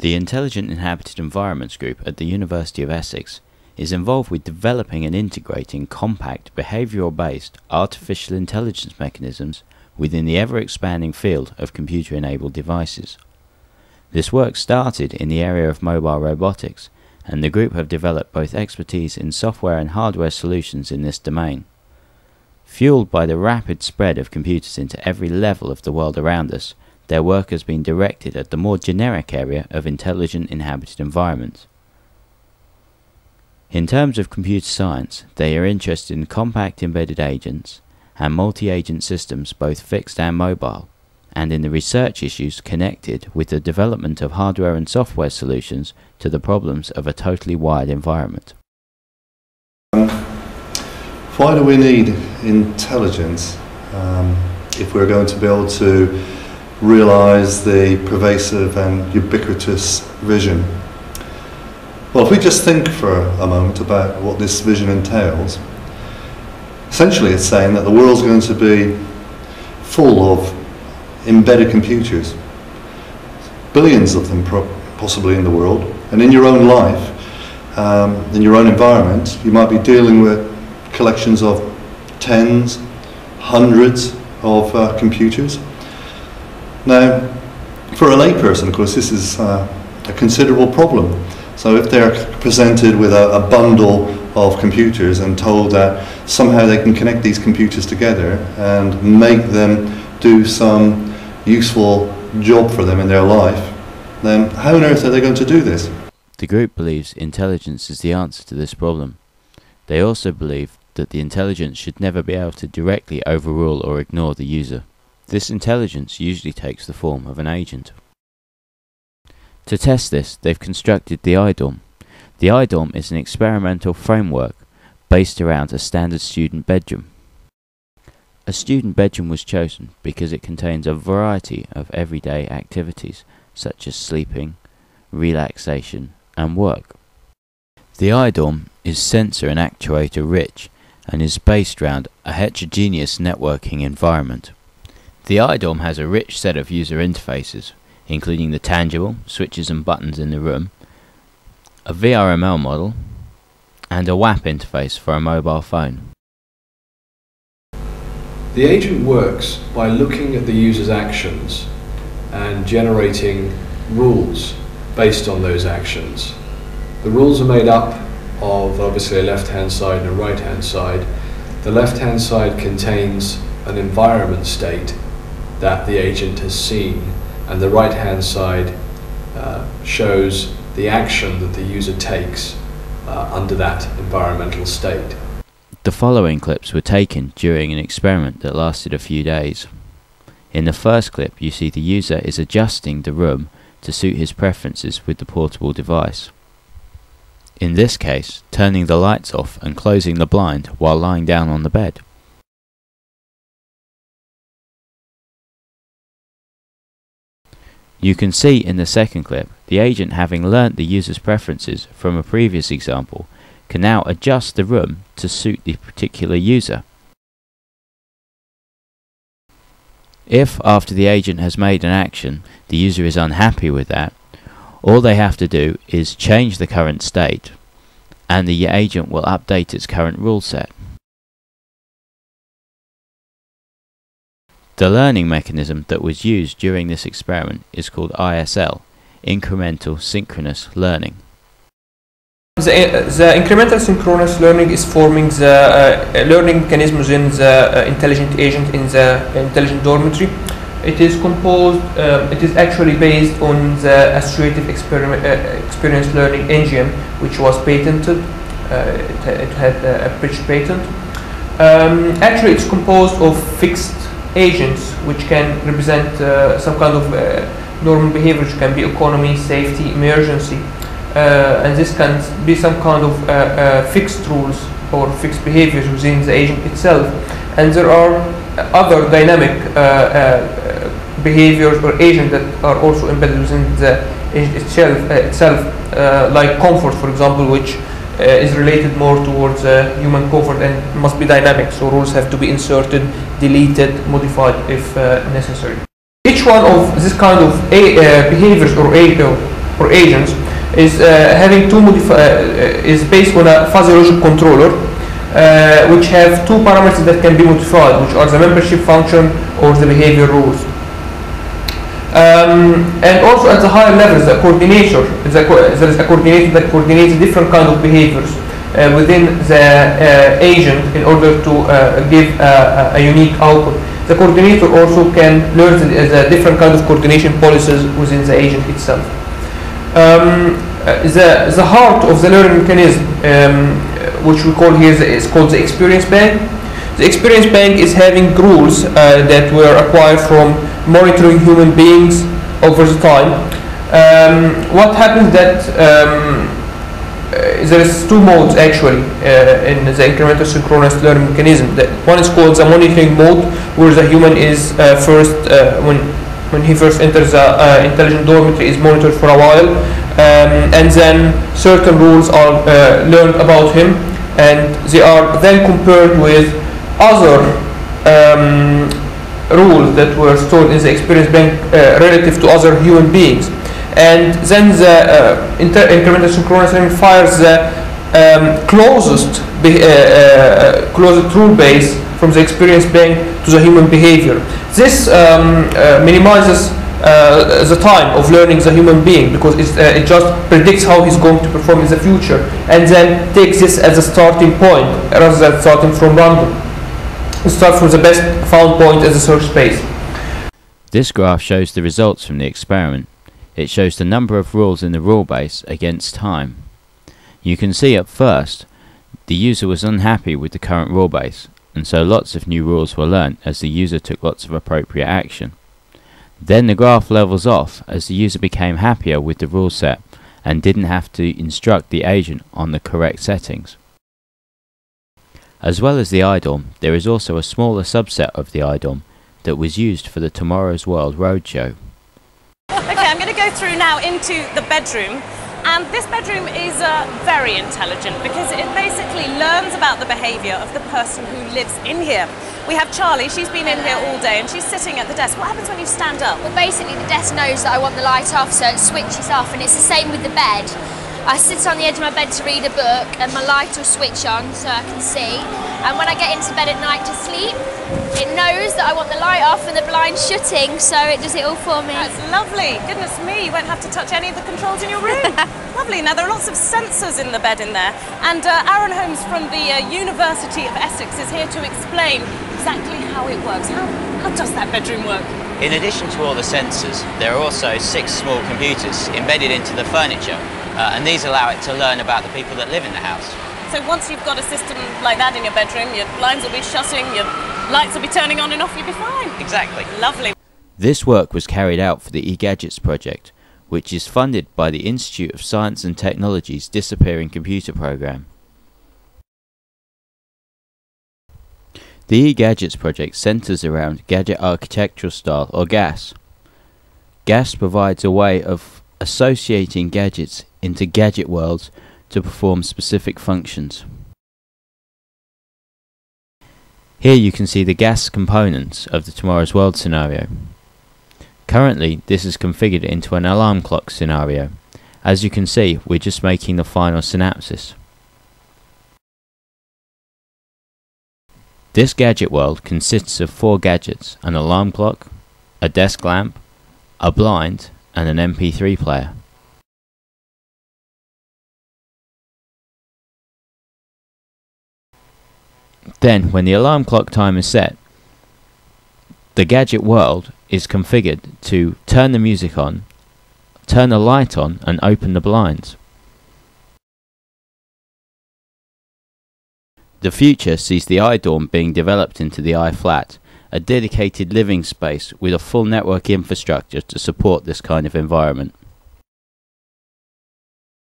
The Intelligent Inhabited Environments Group at the University of Essex is involved with developing and integrating compact, behavioural-based artificial intelligence mechanisms within the ever-expanding field of computer-enabled devices. This work started in the area of mobile robotics, and the group have developed both expertise in software and hardware solutions in this domain. Fueled by the rapid spread of computers into every level of the world around us, their work has been directed at the more generic area of intelligent inhabited environments. In terms of computer science, they are interested in compact embedded agents and multi-agent systems, both fixed and mobile, and in the research issues connected with the development of hardware and software solutions to the problems of a totally wired environment. Why do we need intelligence if we're going to be able to realise the pervasive and ubiquitous vision? Well, if we just think for a moment about what this vision entails, essentially it's saying that the world's going to be full of embedded computers, billions of them possibly in the world, and in your own life, in your own environment, you might be dealing with collections of tens, hundreds of computers. Now, for a layperson, of course, this is a considerable problem. So if they're presented with a bundle of computers and told that somehow they can connect these computers together and make them do some useful job for them in their life, then how on earth are they going to do this? The group believes intelligence is the answer to this problem. They also believe that the intelligence should never be able to directly overrule or ignore the user. This intelligence usually takes the form of an agent. To test this, they've constructed the iDorm. The iDorm is an experimental framework based around a standard student bedroom. A student bedroom was chosen because it contains a variety of everyday activities such as sleeping, relaxation and work. The iDorm is sensor and actuator rich and is based around a heterogeneous networking environment. The iDorm has a rich set of user interfaces, including the tangible switches and buttons in the room, a VRML model, and a WAP interface for a mobile phone. The agent works by looking at the user's actions and generating rules based on those actions. The rules are made up of obviously a left-hand side and a right-hand side. The left-hand side contains an environment state that the agent has seen, and the right-hand side shows the action that the user takes under that environmental state. The following clips were taken during an experiment that lasted a few days. In the first clip, you see the user is adjusting the room to suit his preferences with the portable device. In this case, turning the lights off and closing the blind while lying down on the bed. You can see in the second clip, the agent, having learnt the user's preferences from a previous example, can now adjust the room to suit the particular user. If, after the agent has made an action, the user is unhappy with that, all they have to do is change the current state, and the agent will update its current rule set. The learning mechanism that was used during this experiment is called ISL, Incremental Synchronous Learning. The incremental synchronous learning is forming the learning mechanisms in the intelligent agent in the intelligent dormitory. It is composed, it is actually based on the associative experience learning engine, which was patented. It had a British patent. Actually, it's composed of fixed agents which can represent some kind of normal behavior, which can be economy, safety, emergency, and this can be some kind of fixed rules or fixed behaviors within the agent itself. And there are other dynamic behaviors or agents that are also embedded within the agent itself, like comfort, for example, which is related more towards human comfort and must be dynamic, so rules have to be inserted, deleted, modified if necessary. Each one of this kind of behaviors or or agents is having is based on a fuzzy logic controller, which have two parameters that can be modified, which are the membership function or the behavior rules. And also at the higher levels, the coordinator, there is a coordinator that coordinates different kind of behaviors within the agent in order to give a unique output. The coordinator also can learn the different kind of coordination policies within the agent itself. The heart of the learning mechanism, which we call here, is called the experience bank. The experience bank is having rules that were acquired from monitoring human beings over the time. What happens that there is two modes actually in the incremental synchronous learning mechanism. One is called the monitoring mode, where the human is first when he first enters the intelligent dormitory is monitored for a while, and then certain rules are learned about him, and they are then compared with other rules that were stored in the experience bank relative to other human beings. And then the incremental synchronous learning fires the closest rule base from the experience bank to the human behavior. This minimizes the time of learning the human being, because it just predicts how he's going to perform in the future, and then takes this as a starting point rather than starting from random. It starts from the best found point as a search space. This graph shows the results from the experiment. It shows the number of rules in the rule base against time. You can see at first the user was unhappy with the current rule base, and so lots of new rules were learnt as the user took lots of appropriate action. Then the graph levels off as the user became happier with the rule set and didn't have to instruct the agent on the correct settings. As well as the iDorm, there is also a smaller subset of the iDorm that was used for the Tomorrow's World Roadshow. Okay, I'm going to go through now into the bedroom, and this bedroom is very intelligent because it basically learns about the behaviour of the person who lives in here. We have Charlie, she's been in here all day and she's sitting at the desk. What happens when you stand up? Well, basically the desk knows that I want the light off, so it switches off, and it's the same with the bed. I sit on the edge of my bed to read a book and my light will switch on so I can see, and when I get into bed at night to sleep, it knows that I want the light off and the blinds shutting, so it does it all for me. That's lovely. Goodness me, you won't have to touch any of the controls in your room. Lovely. Now there are lots of sensors in the bed in there, and Aaron Holmes from the University of Essex is here to explain exactly how it works. How does that bedroom work? In addition to all the sensors, there are also 6 small computers embedded into the furniture, and these allow it to learn about the people that live in the house. So once you've got a system like that in your bedroom, your blinds will be shutting, your lights will be turning on and off, you'll be fine. Exactly. Lovely. This work was carried out for the eGadgets project, which is funded by the Institute of Science and Technology's Disappearing Computer Program. The eGadgets project centers around Gadget Architectural Style, or GAS. GAS provides a way of associating gadgets into gadget worlds to perform specific functions. Here you can see the GAS components of the Tomorrow's World scenario. Currently this is configured into an alarm clock scenario. As you can see, we're just making the final synapses. This gadget world consists of 4 gadgets: an alarm clock, a desk lamp, a blind, and an MP3 player. Then, when the alarm clock time is set, the gadget world is configured to turn the music on, turn the light on, and open the blinds. The future sees the iDorm being developed into the iFlat, a dedicated living space with a full network infrastructure to support this kind of environment.